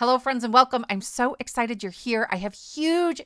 Hello, friends, and welcome. I'm so excited you're here. I have huge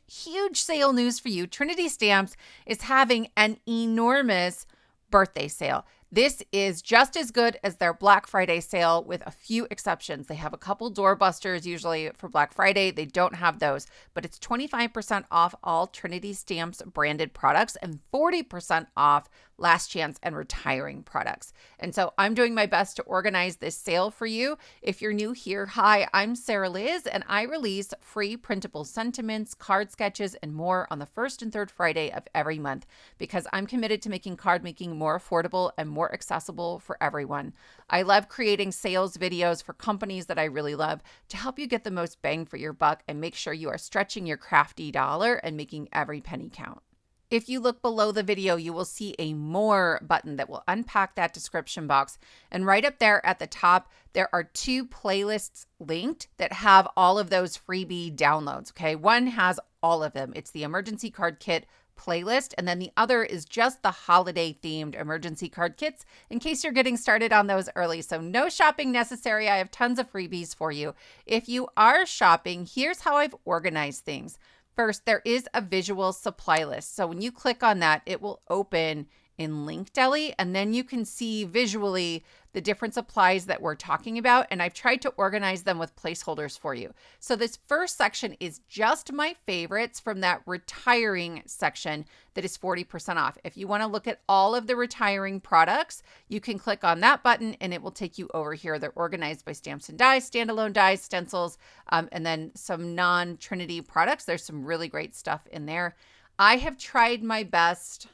sale news for you. Trinity Stamps is having an enormous birthday sale. This is just as good as their Black Friday sale with a few exceptions. They have a couple doorbusters usually for Black Friday. They don't have those, but it's 25% off all Trinity Stamps branded products and 40% off last chance and retiring products. And so I'm doing my best to organize this sale for you. If you're new here, hi, I'm Sarah Liz, and I release free printable sentiments, card sketches, and more on the first and third Friday of every month because I'm committed to making card making more affordable and more accessible for everyone. I love creating sales videos for companies that I really love to help you get the most bang for your buck and make sure you are stretching your crafty dollar and making every penny count. If you look below the video, you will see a More button that will unpack that description box. And right up there at the top, there are two playlists linked that have all of those freebie downloads, okay? One has all of them. It's the Emergency Card Kit playlist, and then the other is just the holiday-themed emergency card kits in case you're getting started on those early. So no shopping necessary. I have tons of freebies for you. If you are shopping, here's how I've organized things. First, there is a visual supply list. So when you click on that, it will open in Linkdeli, and then you can see visually the different supplies that we're talking about. And I've tried to organize them with placeholders for you. So this first section is just my favorites from that retiring section that is 40% off. If you want to look at all of the retiring products, you can click on that button and it will take you over here. They're organized by stamps and dies, standalone dies, stencils, and then some non-Trinity products. There's some really great stuff in there. I have tried my best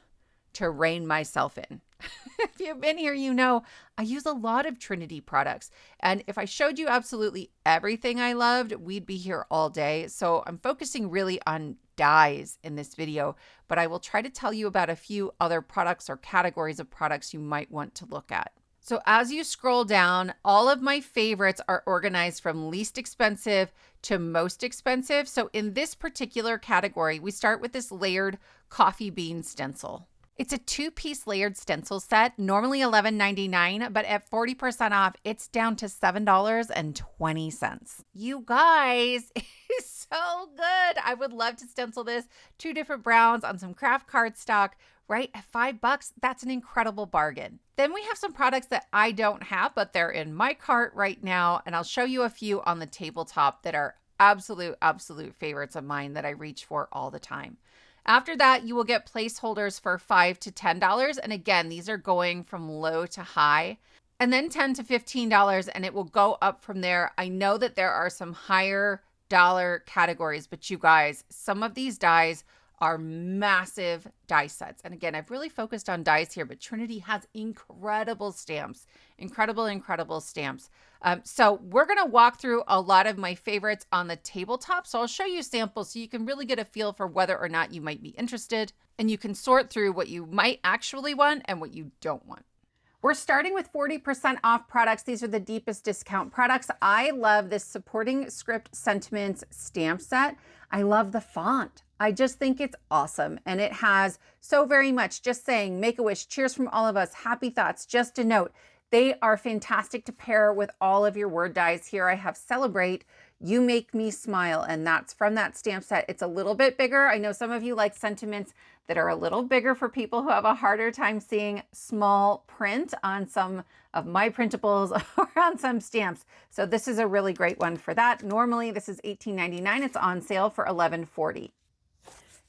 to rein myself in. If you've been here, you know I use a lot of Trinity products. And if I showed you absolutely everything I loved, we'd be here all day. So I'm focusing really on dies in this video, but I will try to tell you about a few other products or categories of products you might want to look at. So as you scroll down, all of my favorites are organized from least expensive to most expensive. So in this particular category, we start with this layered coffee bean stencil. It's a two-piece layered stencil set, normally $11.99, but at 40% off, it's down to $7.20. You guys, it's so good. I would love to stencil this. Two different browns on some craft cardstock, right? At $5, that's an incredible bargain. Then we have some products that I don't have, but they're in my cart right now, and I'll show you a few on the tabletop that are absolute favorites of mine that I reach for all the time. After that, you will get placeholders for $5 to $10. And again, these are going from low to high, and then $10 to $15, and it will go up from there. I know that there are some higher dollar categories, but you guys, some of these dies are massive die sets. And again, I've really focused on dies here, but Trinity has incredible stamps, incredible stamps. So we're going to walk through a lot of my favorites on the tabletop. So I'll show you samples so you can really get a feel for whether or not you might be interested, and you can sort through what you might actually want and what you don't want. We're starting with 40% off products. These are the deepest discount products. I love this supporting script sentiments stamp set. I love the font. I just think it's awesome. And it has so very much just saying, make a wish, cheers from all of us, happy thoughts, just a note. They are fantastic to pair with all of your word dies. Here I have celebrate, you make me smile. And that's from that stamp set. It's a little bit bigger. I know some of you like sentiments that are a little bigger for people who have a harder time seeing small print on some of my printables or on some stamps. So this is a really great one for that. Normally this is $18.99. It's on sale for $11.40.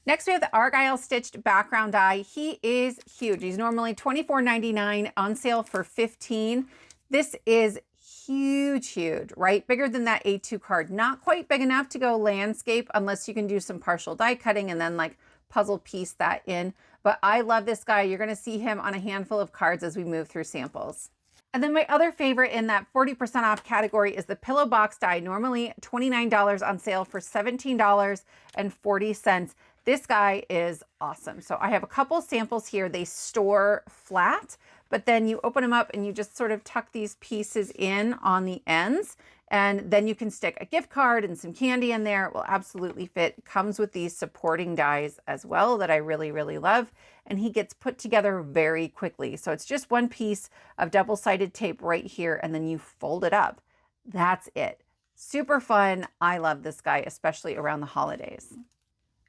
Next, we have the Argyle stitched background die. He is huge. He's normally $24.99, on sale for $15. This is huge, right? Bigger than that A2 card. Not quite big enough to go landscape unless you can do some partial die cutting and then like puzzle piece that in. But I love this guy. You're going to see him on a handful of cards as we move through samples. And then my other favorite in that 40% off category is the pillow box die, normally $29, on sale for $17.40. This guy is awesome. So I have a couple samples here. They store flat, but then you open them up and you just sort of tuck these pieces in on the ends. And then you can stick a gift card and some candy in there. It will absolutely fit. It comes with these supporting dies as well that I really love. And he gets put together very quickly. So it's just one piece of double-sided tape right here, and then you fold it up. That's it. Super fun. I love this guy, especially around the holidays.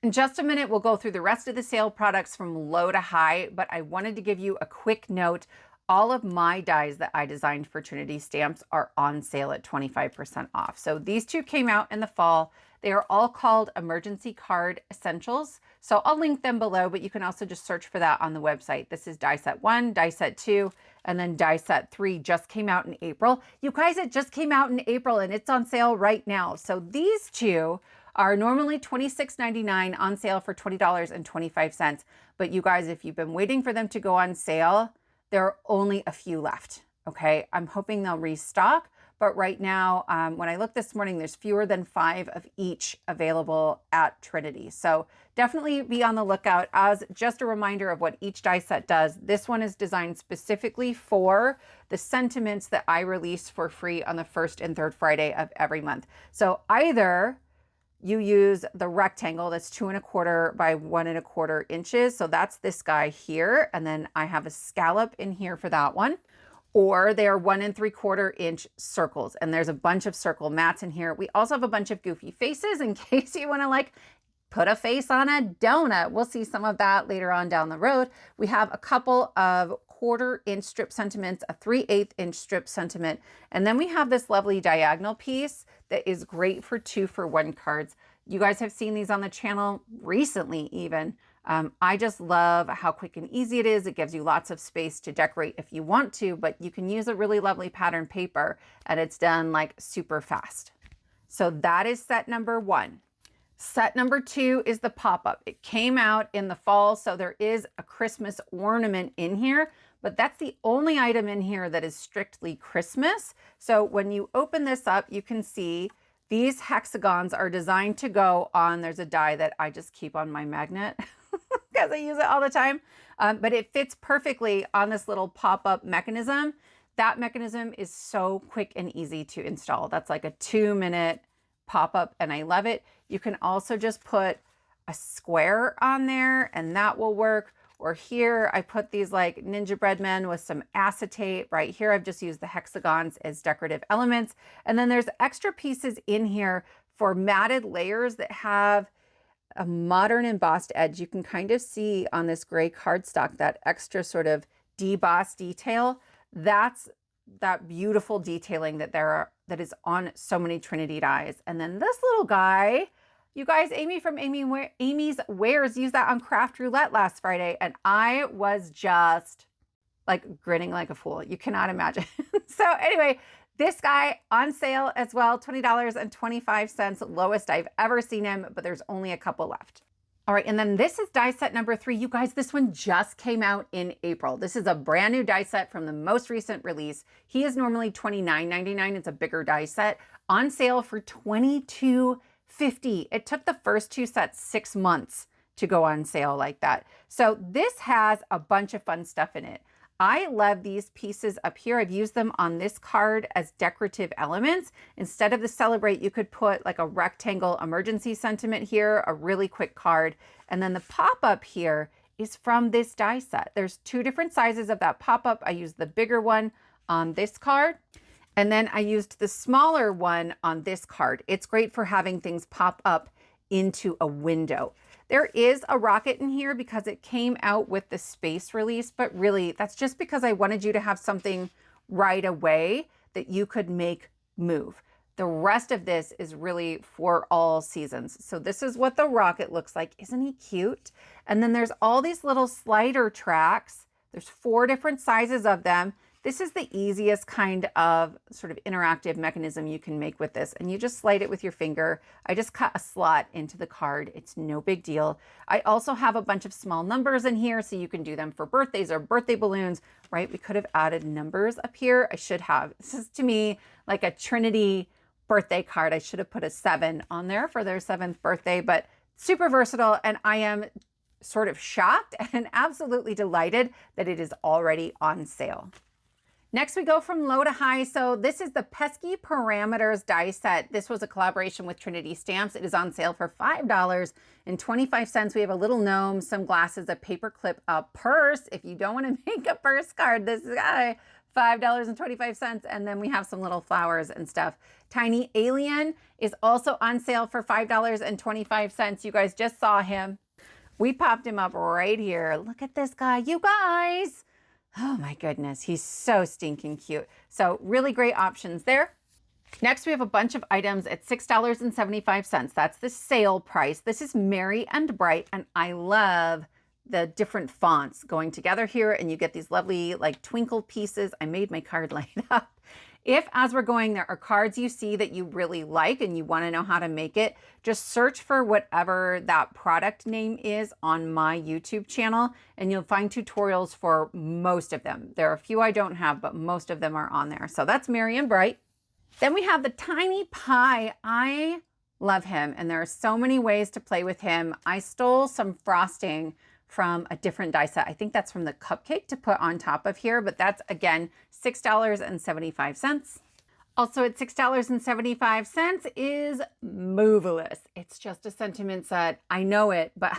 In just a minute, we'll go through the rest of the sale products from low to high, but I wanted to give you a quick note. All of my dies that I designed for Trinity Stamps are on sale at 25% off. So these two came out in the fall. They are all called Emergency Card Essentials. So I'll link them below, but you can also just search for that on the website. This is Die Set 1, Die Set 2, and then Die Set 3 just came out in April. You guys, it just came out in April and it's on sale right now. So these two are normally $26.99 on sale for $20.25. But you guys, if you've been waiting for them to go on sale, there are only a few left, okay? I'm hoping they'll restock, but right now, when I looked this morning, there's fewer than 5 of each available at Trinity. So definitely be on the lookout. As just a reminder of what each die set does, this one is designed specifically for the sentiments that I release for free on the first and third Friday of every month. So either you use the rectangle that's 2 1/4 by 1 1/4 inches. So that's this guy here. And then I have a scallop in here for that one. Or they are 1 3/4 inch circles. And there's a bunch of circle mats in here. We also have a bunch of goofy faces in case you want to like put a face on a donut. We'll see some of that later on down the road. We have a couple of 1/4 inch strip sentiments, a 3/8 inch strip sentiment, and then we have this lovely diagonal piece that is great for 2-for-1 cards. You guys have seen these on the channel recently even. I just love how quick and easy it is. It gives you lots of space to decorate if you want to, but you can use a really lovely pattern paper and it's done like super fast. So that is set number 1. Set number 2 is the pop-up. It came out in the fall, so there is a Christmas ornament in here, but that's the only item in here that is strictly Christmas. So when you open this up, you can see these hexagons are designed to go on. There's a die that I just keep on my magnet because I use it all the time, but it fits perfectly on this little pop-up mechanism. That mechanism is so quick and easy to install. That's like a 2-minute pop-up and I love it. You can also just put a square on there and that will work. Or here I put these like gingerbread men with some acetate. Right here I've just used the hexagons as decorative elements. And then there's extra pieces in here for matted layers that have a modern embossed edge. You can kind of see on this gray cardstock that extra sort of debossed detail. That's that beautiful detailing that is on so many Trinity dies. And then this little guy, you guys, Amy from Amy's Wares used that on Craft Roulette last Friday, and I was just like grinning like a fool. You cannot imagine. So anyway, this guy on sale as well, $20.25, lowest I've ever seen him, but there's only a couple left. All right, and then this is die set number 3. You guys, this one just came out in April. This is a brand new die set from the most recent release. He is normally $29.99. It's a bigger die set. On sale for $22.50. It took the first 2 sets 6 months to go on sale like that. So this has a bunch of fun stuff in it. I love these pieces up here. I've used them on this card as decorative elements. Instead of the celebrate, you could put like a rectangle emergency sentiment here, a really quick card. And then the pop-up here is from this die set. There's 2 different sizes of that pop-up. I used the bigger one on this card. And then I used the smaller one on this card. It's great for having things pop up into a window. There is a rocket in here because it came out with the space release, but really that's just because I wanted you to have something right away that you could make move. The rest of this is really for all seasons. So this is what the rocket looks like. Isn't he cute? And then there's all these little slider tracks. There's 4 different sizes of them. This is the easiest kind of sort of interactive mechanism you can make with this. And you just slide it with your finger. I just cut a slot into the card. It's no big deal. I also have a bunch of small numbers in here so you can do them for birthdays or birthday balloons, right? We could have added numbers up here. I should have. This is to me like a Trinity birthday card. I should have put a 7 on there for their 7th birthday, but super versatile. And I am sort of shocked and absolutely delighted that it is already on sale. Next, we go from low to high. So this is the Pesky Parameters Die Set. This was a collaboration with Trinity Stamps. It is on sale for $5.25. We have a little gnome, some glasses, a paper clip, a purse. If you don't want to make a purse card, this guy, $5.25. And then we have some little flowers and stuff. Tiny Alien is also on sale for $5.25. You guys just saw him. We popped him up right here. Look at this guy, you guys. Oh my goodness, he's so stinking cute. So really great options there. Next, we have a bunch of items at $6.75. That's the sale price. This is Merry and Bright, and I love the different fonts going together here, and you get these lovely like twinkle pieces. I made my card light up. If, as we're going, there are cards you see that you really like and you want to know how to make it, just search for whatever that product name is on my YouTube channel, and you'll find tutorials for most of them. There are a few I don't have, but most of them are on there. So that's Merry and Bright. Then we have the Tiny Pie. I love him, and there are so many ways to play with him. I stole some frosting from a different die set. I think that's from the Cupcake to put on top of here, but that's, again, $6.75. Also at $6.75 is Moovelous. It's just a sentiment set. I know it, but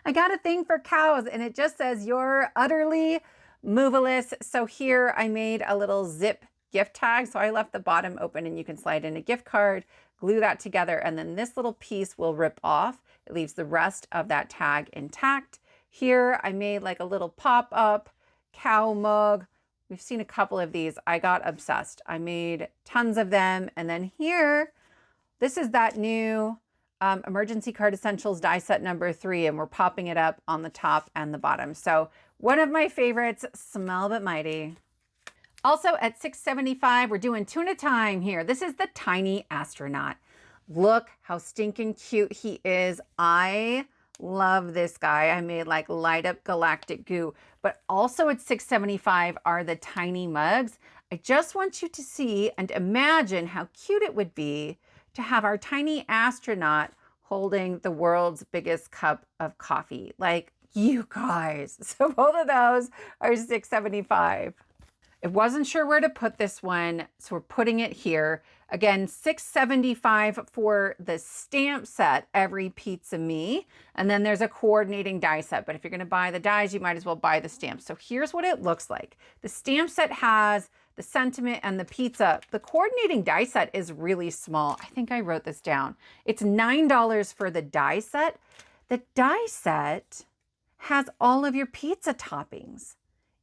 I got a thing for cows, and it just says, "You're utterly Moovelous." So here I made a little zip gift tag. So I left the bottom open, and you can slide in a gift card, glue that together, and then this little piece will rip off. It leaves the rest of that tag intact. Here I made like a little pop-up cow mug. We've seen a couple of these. I got obsessed. I made tons of them. And then here, this is that new Emergency Card Essentials die set number 3, and we're popping it up on the top and the bottom. So one of my favorites, small but mighty. Also at $6.75, we're doing tuna time here. This is the Tiny Astronaut. Look how stinking cute he is. I love this guy. I made like light up galactic goo, but also at $6.75 are the tiny mugs. I just want you to see and imagine how cute it would be to have our tiny astronaut holding the world's biggest cup of coffee. Like, you guys. So both of those are $6.75. I wasn't sure where to put this one, so we're putting it here. Again, $6.75 for the stamp set, Every Pizza Me. And then there's a coordinating die set. But if you're going to buy the dies, you might as well buy the stamps. So here's what it looks like. The stamp set has the sentiment and the pizza. The coordinating die set is really small. I think I wrote this down. It's $9 for the die set. The die set has all of your pizza toppings.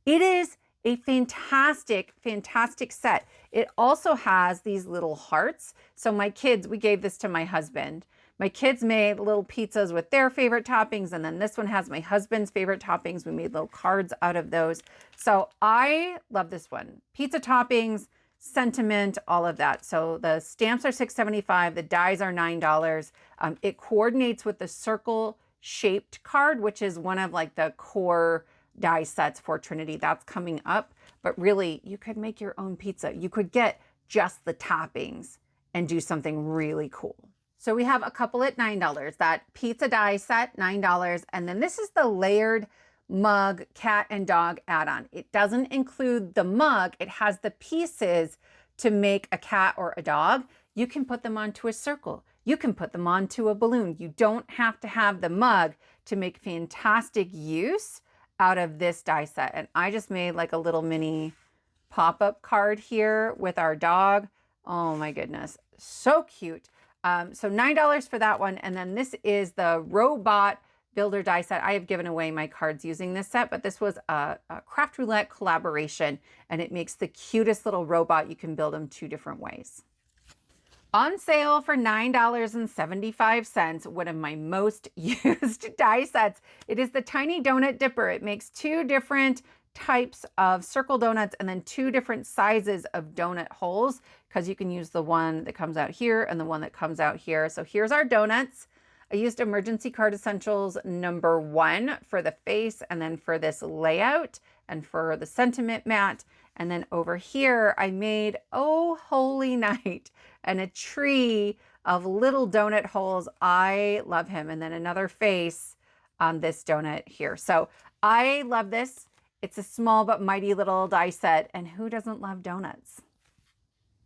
It is a fantastic, fantastic set. It also has these little hearts. So my kids, we gave this to my husband. My kids made little pizzas with their favorite toppings. And then this one has my husband's favorite toppings. We made little cards out of those. So I love this one. Pizza toppings, sentiment, all of that. So the stamps are $6.75. The dies are $9. It coordinates with the circle shaped card, which is one of like the core die sets for Trinity. That's coming up, but really you could make your own pizza. You could get just the toppings and do something really cool. So we have a couple at $9. That pizza die set, $9. And then this is the layered mug cat and dog add-on. It doesn't include the mug. It has the pieces to make a cat or a dog. You can put them onto a circle. You can put them onto a balloon. You don't have to have the mug to make fantastic use out of this die set. And I just made like a little mini pop-up card here with our dog. Oh my goodness, so cute. So $9 for that one. And then this is the Robot Builder die set. I have given away my cards using this set, but this was a Craft Roulette collaboration, and it makes the cutest little robot. You can build them 2 different ways. On sale for $9.75, one of my most used die sets. It is the Tiny Donut Dipper. It makes 2 different types of circle donuts and then 2 different sizes of donut holes, because you can use the one that comes out here and the one that comes out here. So here's our donuts. I used Emergency Card Essentials number 1 for the face, and then for this layout and for the sentiment mat. And then over here, I made Oh Holy Night and a tree of little donut holes. I love him. And then another face on this donut here. So I love this. It's a small but mighty little die set. And who doesn't love donuts?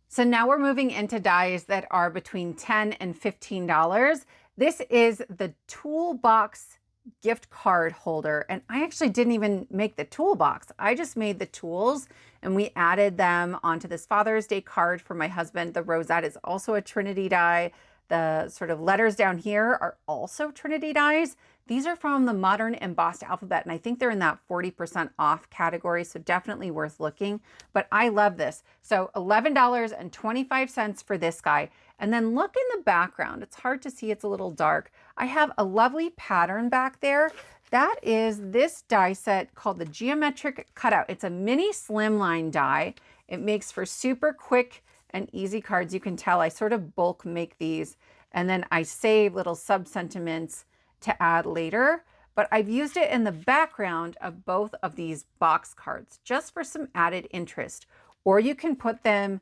So now we're moving into dies that are between $10 and $15. This is the Toolbox gift card holder, and I actually didn't even make the toolbox. I just made the tools and we added them onto this Father's Day card for my husband. The rosette is also a Trinity die. The sort of letters down here are also Trinity dies. These are from the Modern Embossed Alphabet, and I think they're in that 40% off category, so definitely worth looking. But I love this. So $11.25 for this guy. And then look in the background. It's hard to see, it's a little dark. I have a lovely pattern back there. That is this die set called the Geometric Cutout. It's a mini slimline die. It makes for super quick and easy cards. You can tell I sort of bulk make these, and then I save little sub-sentiments to add later. But I've used it in the background of both of these box cards just for some added interest. Or you can put them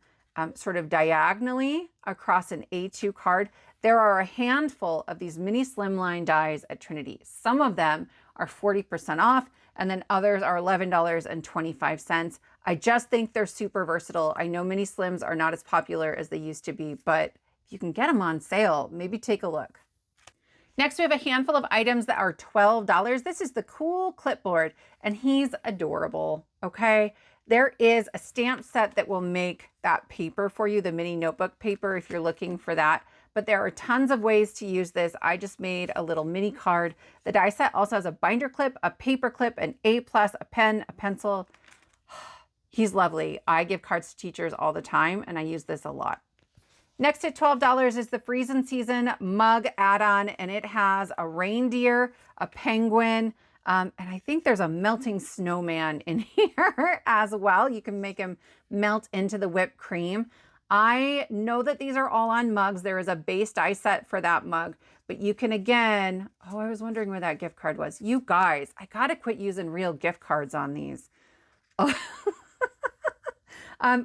sort of diagonally across an A2 card. There are a handful of these mini slimline dies at Trinity. Some of them are 40% off, and then others are $11.25. I just think they're super versatile. I know mini slims are not as popular as they used to be, but if you can get them on sale, maybe take a look. Next, we have a handful of items that are $12. This is the cool Clipboard, and he's adorable, okay? There is a stamp set that will make that paper for you, the mini notebook paper, if you're looking for that. But there are tons of ways to use this. I just made a little mini card. The die set also has a binder clip, a paper clip, an A+, a pen, a pencil. He's lovely. I give cards to teachers all the time, and I use this a lot. Next at $12 is the Freezin Season mug add-on, and it has a reindeer, a penguin, and I think there's a melting snowman in here as well. You can make him melt into the whipped cream. I know that these are all on mugs. There is a base die set for that mug, but you can again, oh, I was wondering where that gift card was. You guys, I gotta quit using real gift cards on these. Oh.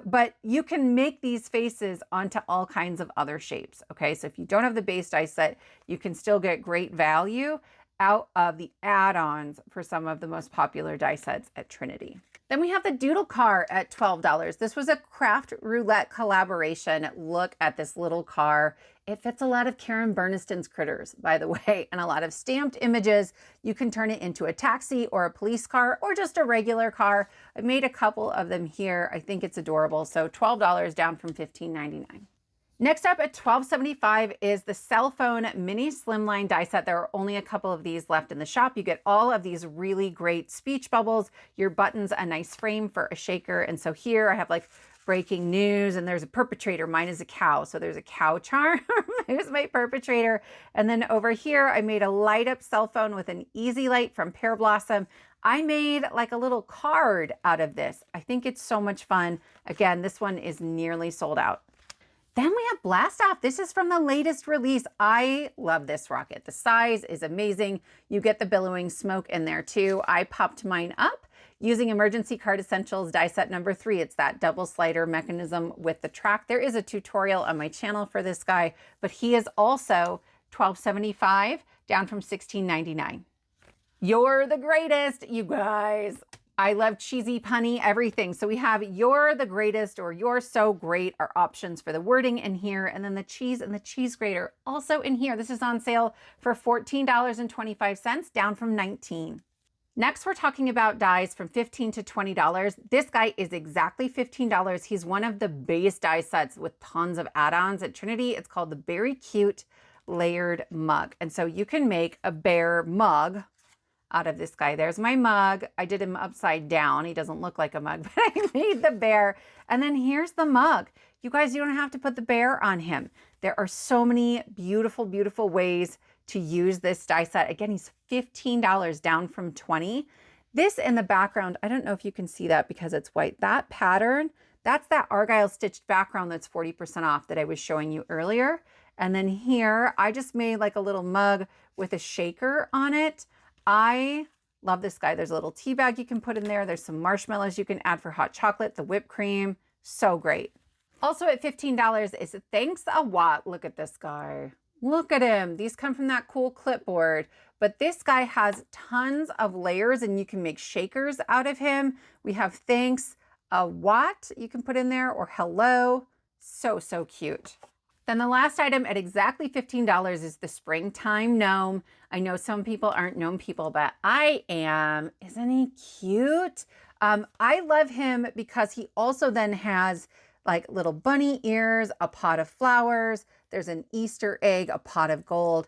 But you can make these faces onto all kinds of other shapes. Okay, so if you don't have the base die set, you can still get great value out of the add-ons for some of the most popular die sets at Trinity. Then we have the Doodle Car at $12. This was a craft roulette collaboration. Look at this little car. It fits a lot of Karen Burniston's critters, by the way, and a lot of stamped images. You can turn it into a taxi or a police car or just a regular car. I made a couple of them here. I think it's adorable. So $12 down from $15.99. Next up at $12.75 is the cell phone mini slimline die set. There are only a couple of these left in the shop. You get all of these really great speech bubbles, your buttons, a nice frame for a shaker. And so here I have like breaking news, and there's a perpetrator. Mine is a cow. So there's a cow charm. Who's my perpetrator? And then over here, I made a light up cell phone with an easy light from Pear Blossom. I made like a little card out of this. I think it's so much fun. Again, this one is nearly sold out. Then we have Blast Off. This is from the latest release. I love this rocket. The size is amazing. You get the billowing smoke in there too. I popped mine up using Emergency Card Essentials die set number 3. It's that double slider mechanism with the track. There is a tutorial on my channel for this guy, but he is also $12.75 down from $16.99. Youre the Greatest, you guys. I love cheesy, punny, everything. So we have Youre the Greatest or You're So Great are options for the wording in here. And then the cheese and the cheese grater also in here. This is on sale for $14.25, down from $19. Next, we're talking about dies from $15 to $20. This guy is exactly $15. He's one of the base die sets with tons of add-ons at Trinity. It's called the Beary Cute Layered Mug. And so you can make a bear mug out of this guy. There's my mug. I did him upside down. He doesn't look like a mug, but I made the bear. And then here's the mug. You guys, you don't have to put the bear on him. There are so many beautiful, beautiful ways to use this die set. Again, he's $15 down from $20. This in the background, I don't know if you can see that because it's white. That pattern, that's that Argyle stitched background that's 40% off that I was showing you earlier. And then here, I just made like a little mug with a shaker on it. I love this guy. There's a little tea bag you can put in there. There's some marshmallows you can add for hot chocolate, the whipped cream. So great. Also at $15 is Thanks a Watt. Look at this guy. Look at him. These come from that cool Clipboard, but this guy has tons of layers and you can make shakers out of him. We have Thanks a Watt you can put in there or Hello. So, so cute. Then the last item at exactly $15 is the Springtime Gnome. I know some people aren't gnome people, but I am. Isn't he cute? I love him because he also then has like little bunny ears, a pot of flowers. There's an Easter egg, a pot of gold.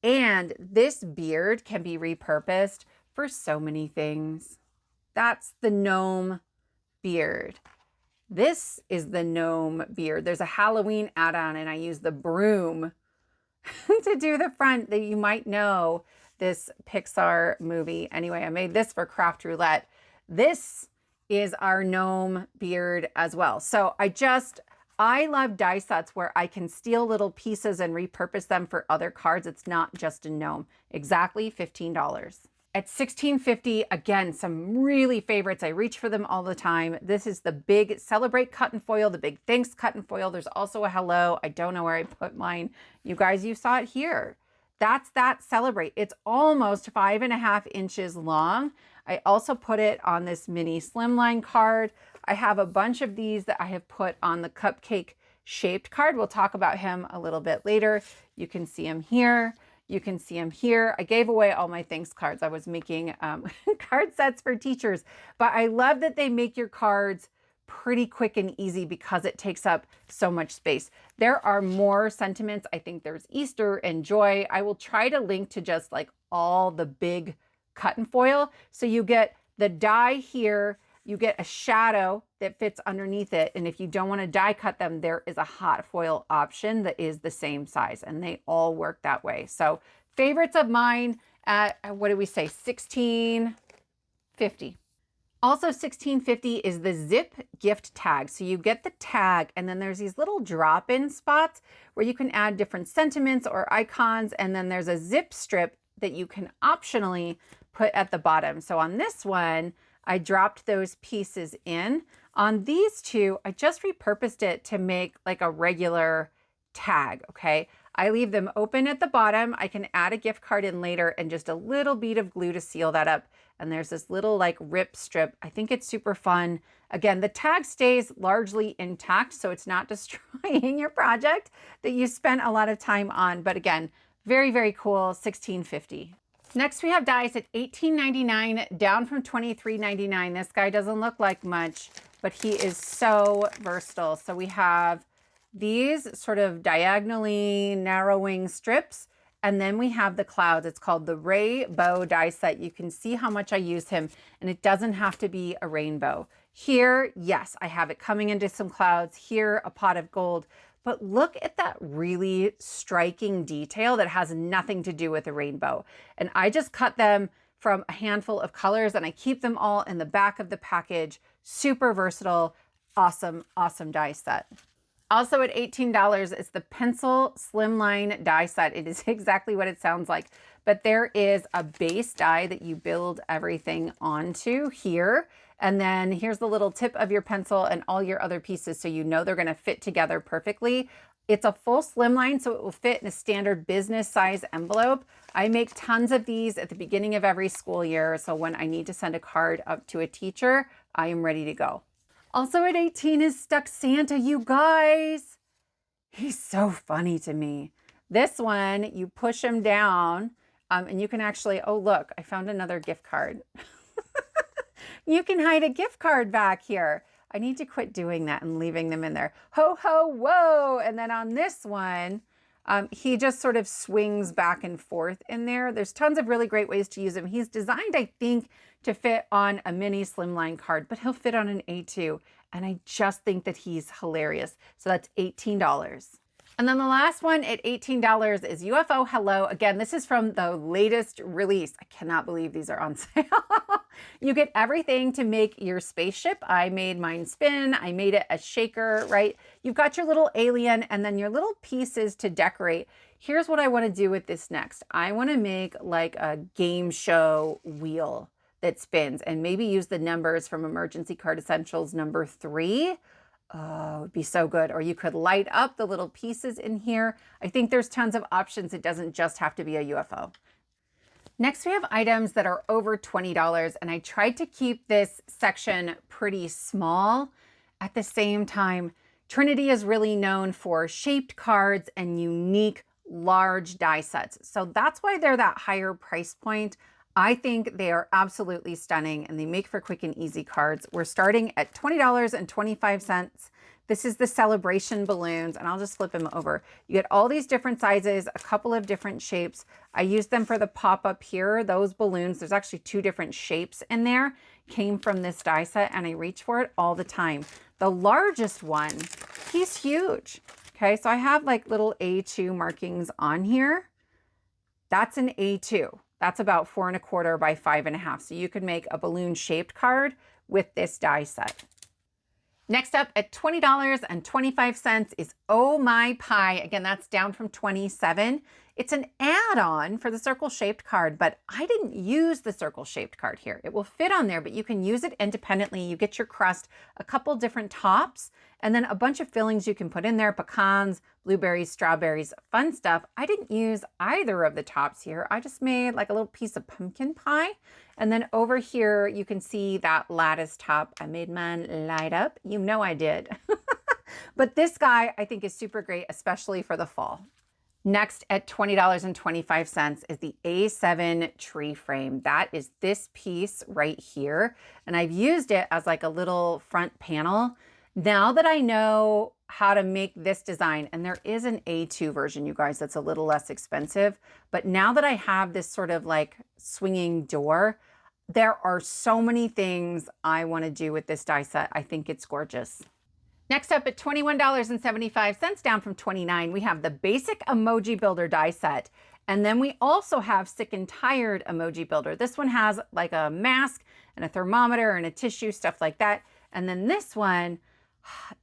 And this beard can be repurposed for so many things. That's the gnome beard. This is the gnome beard. There's a Halloween add-on and I use the broom to do the front that you might know this Pixar movie. Anyway, I made this for Craft Roulette. This is our gnome beard as well. So I love die sets where I can steal little pieces and repurpose them for other cards. It's not just a gnome. Exactly $15. At $16.50, again, some really favorites. I reach for them all the time. This is the big Celebrate cut and foil, the big Thanks cut and foil. There's also a Hello. I don't know where I put mine. You guys, you saw it here. That's that Celebrate. It's almost 5.5 inches long. I also put it on this mini Slimline card. I have a bunch of these that I have put on the Cupcake shaped card. We'll talk about him a little bit later. You can see him here. You can see him here. I gave away all my thanks cards. I was making card sets for teachers, but I love that they make your cards pretty quick and easy because it takes up so much space. There are more sentiments. I think there's Easter and joy. I will try to link to just like all the big cut and foil. So you get the die here, you get a shadow that fits underneath it. And if you don't want to die cut them, there is a hot foil option that is the same size and they all work that way. So favorites of mine at, what did we say? $16.50. Also $16.50 is the zip gift tag. So you get the tag and then there's these little drop-in spots where you can add different sentiments or icons. And then there's a zip strip that you can optionally put at the bottom. So on this one, I dropped those pieces in. On these two, I just repurposed it to make like a regular tag, okay? I leave them open at the bottom. I can add a gift card in later and just a little bead of glue to seal that up. And there's this little like rip strip. I think it's super fun. Again, the tag stays largely intact, so it's not destroying your project that you spent a lot of time on. But again, very, very cool, $16.50. Next, we have dies at $18.99, down from $23.99. This guy doesn't look like much, but he is so versatile. So we have these sort of diagonally narrowing strips, and then we have the clouds. It's called the Rainbow Die Set. You can see how much I use him, and it doesn't have to be a rainbow. Here, yes, I have it coming into some clouds. Here, a pot of gold. But look at that really striking detail that has nothing to do with a rainbow. And I just cut them from a handful of colors and I keep them all in the back of the package. Super versatile, awesome, awesome die set. Also at $18 is the Pencil Slimline Die Set. It is exactly what it sounds like, but there is a base die that you build everything onto here. And then here's the little tip of your pencil and all your other pieces so you know they're gonna fit together perfectly. It's a full slimline, so it will fit in a standard business size envelope. I make tons of these at the beginning of every school year, so when I need to send a card up to a teacher, I am ready to go. Also at 18 is Stuck Santa, you guys. He's so funny to me. This one, you push him down and you can actually, oh look, I found another gift card. You can hide a gift card back here. I need to quit doing that and leaving them in there. Ho, ho, whoa. And then on this one, he just sort of swings back and forth in there. There's tons of really great ways to use him. He's designed, I think, to fit on a mini slimline card, but he'll fit on an A2. And I just think that he's hilarious. So that's $18. And then the last one at $18 is UFO Hello. Again, this is from the latest release. I cannot believe these are on sale. You get everything to make your spaceship. I made mine spin. I made it a shaker, right? You've got your little alien and then your little pieces to decorate. Here's what I want to do with this next. I want to make like a game show wheel that spins and maybe use the numbers from Emergency Card Essentials number 3. Oh, it would be so good. Or you could light up the little pieces in here. I think there's tons of options. It doesn't just have to be a UFO. Next, we have items that are over $20, and I tried to keep this section pretty small. At the same time, Trinity is really known for shaped cards and unique large die sets. So that's why they're that higher price point. I think they are absolutely stunning and they make for quick and easy cards. We're starting at $20.25. This is the celebration balloons, and I'll just flip them over. You get all these different sizes, a couple of different shapes. I used them for the pop-up here. Those balloons, there's actually 2 different shapes in there, came from this die set, and I reach for it all the time. The largest one, he's huge. Okay, so I have like little A2 markings on here. That's an A2. That's about 4 1/4 by 5 1/2. So you could make a balloon shaped card with this die set. Next up at $20.25 is Oh My Pie. Again, that's down from $27. It's an add-on for the circle shaped card, but I didn't use the circle shaped card here. It will fit on there, but you can use it independently. You get your crust, a couple different tops, and then a bunch of fillings you can put in there, pecans, blueberries, strawberries, fun stuff. I didn't use either of the tops here. I just made like a little piece of pumpkin pie. And then over here, you can see that lattice top. I made mine light up. You know I did. But this guy I think is super great, especially for the fall. Next at $20.25 is the A7 tree frame. That is this piece right here. And I've used it as like a little front panel. Now that I know how to make this design, and there is an A2 version, you guys, that's a little less expensive. But now that I have this sort of like swinging door, there are so many things I want to do with this die set. I think it's gorgeous. Next up at $21.75, down from $29, we have the basic Emoji Builder Die Set. And then we also have Sick and Tired Emoji Builder. This one has like a mask and a thermometer and a tissue, stuff like that. And then this one,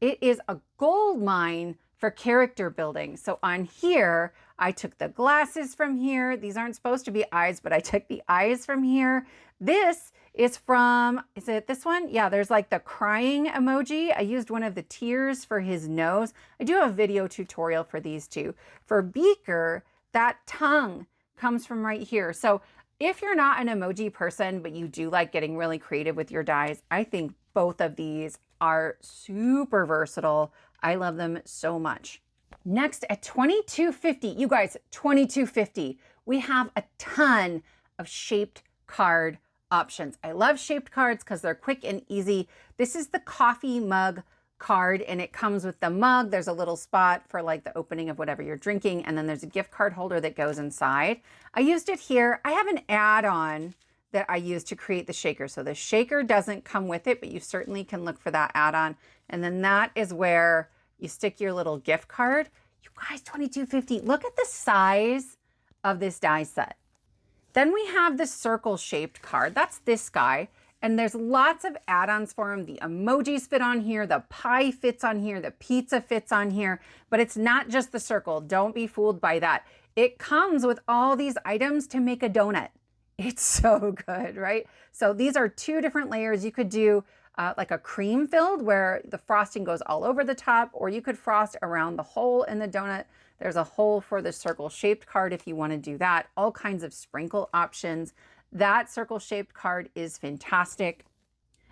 it is a gold mine for character building. So on here, I took the glasses from here. These aren't supposed to be eyes, but I took the eyes from here. This is from, is it this one? Yeah, there's like the crying emoji. I used one of the tears for his nose. I do have a video tutorial for these two. For Beaker, that tongue comes from right here. So if you're not an emoji person, but you do like getting really creative with your dies, I think both of these are super versatile. I love them so much. Next at $22.50, you guys, $22.50, we have a ton of shaped card options. I love shaped cards because they're quick and easy. This is the coffee mug card, and it comes with the mug. There's a little spot for like the opening of whatever you're drinking, and then there's a gift card holder that goes inside. I used it here. I have an add-on that I use to create the shaker. So the shaker doesn't come with it, but you certainly can look for that add-on. And then that is where you stick your little gift card. You guys, $22.50. Look at the size of this die set. Then we have the circle shaped card. That's this guy. And there's lots of add-ons for him. The emojis fit on here. The pie fits on here. The pizza fits on here. But it's not just the circle. Don't be fooled by that. It comes with all these items to make a donut. It's so good, right? So these are 2 different layers. You could do like a cream filled where the frosting goes all over the top, or you could frost around the hole in the donut. There's a hole for the circle shaped card if you want to do that. All kinds of sprinkle options. That circle shaped card is fantastic.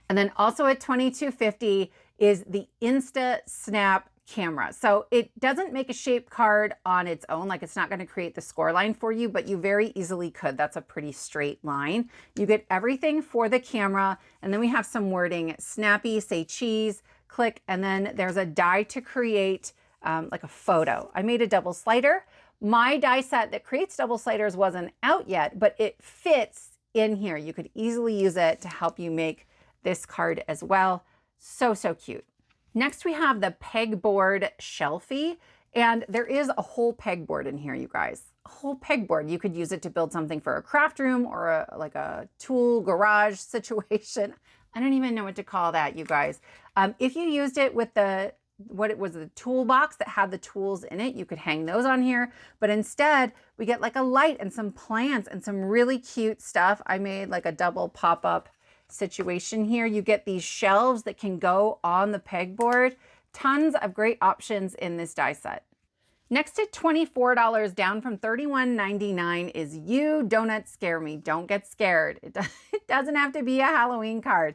And then also at $22.50 is the Insta Snap camera. So it doesn't make a shaped card on its own, like it's not going to create the score line for you, but you very easily could. That's a pretty straight line. You get everything for the camera, and then we have some wording: snappy, say cheese, click, and then there's a die to create like a photo. I made a double slider. My die set that creates double sliders wasn't out yet, but it fits in here. You could easily use it to help you make this card as well. So, so cute. Next, we have the Pegboard Shelfie, and there is a whole pegboard in here, you guys. A whole pegboard. You could use it to build something for a craft room or like a tool garage situation. I don't even know what to call that, you guys. If you used it with the toolbox that had the tools in it, you could hang those on here. But instead, we get like a light and some plants and some really cute stuff. I made like a double pop-up situation here. You get these shelves that can go on the pegboard. Tons of great options in this die set. Next at $24, down from $31.99, is You Donut Scare Me. Don't get scared. It doesn't have to be a Halloween card.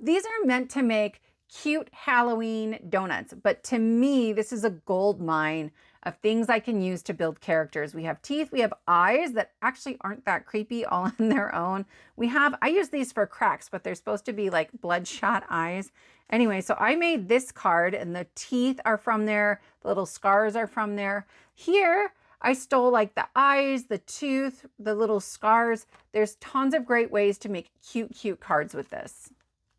These are meant to make cute Halloween donuts. But to me, this is a gold mine of things I can use to build characters. We have teeth, we have eyes that actually aren't that creepy all on their own. I use these for cracks, but they're supposed to be like bloodshot eyes. Anyway, so I made this card and the teeth are from there. The little scars are from there. Here, I stole like the eyes, the tooth, the little scars. There's tons of great ways to make cute, cute cards with this.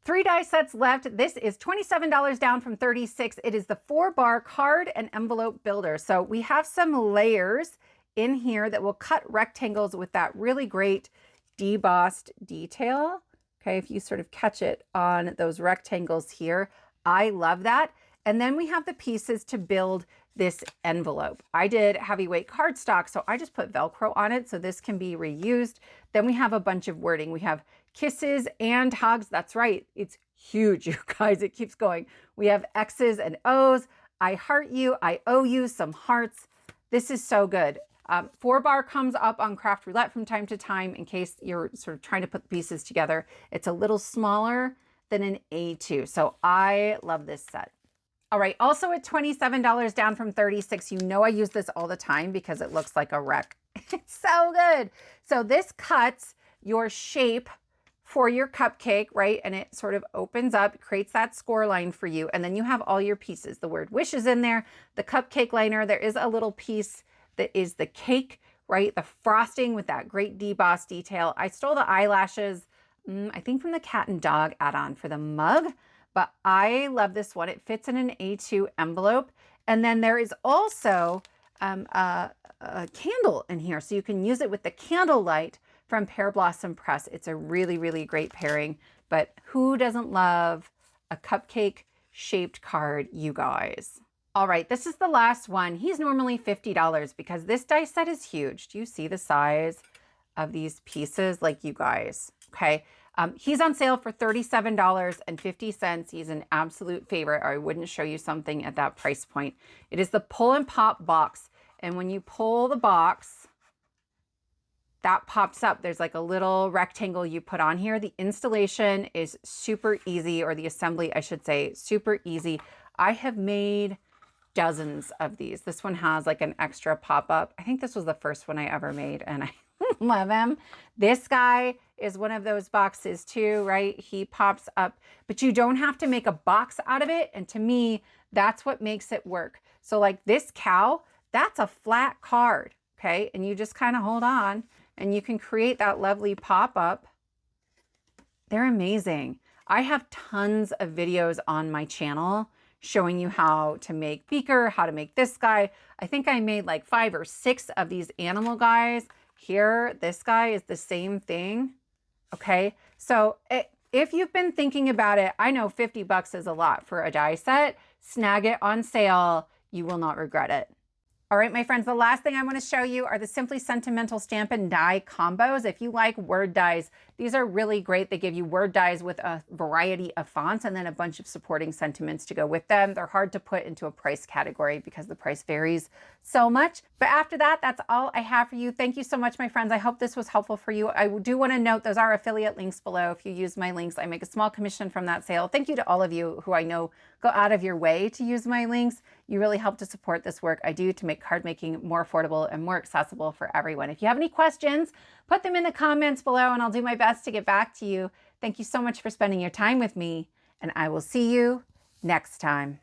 3 die sets left. This is $27 down from $36. It is the 4-bar card and envelope builder. So we have some layers in here that will cut rectangles with that really great debossed detail. Okay, if you sort of catch it on those rectangles here, I love that. And then we have the pieces to build this envelope. I did heavyweight cardstock, so I just put Velcro on it so this can be reused. Then we have a bunch of wording. We have kisses and hugs. That's right. It's huge, you guys. It keeps going. We have X's and O's. I heart you. I owe you some hearts. This is so good. 4-bar comes up on Craft Roulette from time to time in case you're sort of trying to put the pieces together. It's a little smaller than an A2. So I love this set. All right, also at $27 down from $36. You know I use this all the time because it looks like a wreck. It's so good. So this cuts your shape for your cupcake, right? And it sort of opens up, creates that score line for you. And then you have all your pieces. The word wish is in there, the cupcake liner. There is a little piece that is the cake, right? The frosting with that great deboss detail. I stole the eyelashes, I think from the cat and dog add-on for the mug. But I love this one. It fits in an A2 envelope. And then there is also a candle in here. So you can use it with the candle light from Pear Blossom Press. It's a really, really great pairing. But who doesn't love a cupcake shaped card, you guys? All right, this is the last one. He's normally $50 because this die set is huge. Do you see the size of these pieces? Like, you guys, okay? He's on sale for $37.50. He's an absolute favorite, or I wouldn't show you something at that price point. It is the pull and pop box. And when you pull the box, that pops up. There's like a little rectangle you put on here. The installation is super easy, or the assembly, I should say, super easy. I have made dozens of these. This one has like an extra pop-up. I think this was the first one I ever made, and I love him. This guy is one of those boxes too, right? He pops up, but you don't have to make a box out of it. And to me, that's what makes it work. So like this cow, that's a flat card, okay? And you just kind of hold on and you can create that lovely pop-up. They're amazing. I have tons of videos on my channel showing you how to make Beaker, how to make this guy. I think I made like 5 or 6 of these animal guys. Here, this guy is the same thing. Okay, so if you've been thinking about it, I know 50 bucks is a lot for a die set. Snag it on sale. You will not regret it. All right, my friends, the last thing I want to show you are the Simply Sentimental Stampin' Die combos. If you like word dies, these are really great. They give you word dies with a variety of fonts and then a bunch of supporting sentiments to go with them. They're hard to put into a price category because the price varies so much. But after that, that's all I have for you. Thank you so much, my friends. I hope this was helpful for you. I do want to note those are affiliate links below. If you use my links, I make a small commission from that sale. Thank you to all of you who I know go out of your way to use my links. You really help to support this work I do to make card making more affordable and more accessible for everyone. If you have any questions, put them in the comments below and I'll do my best to get back to you. Thank you so much for spending your time with me, and I will see you next time.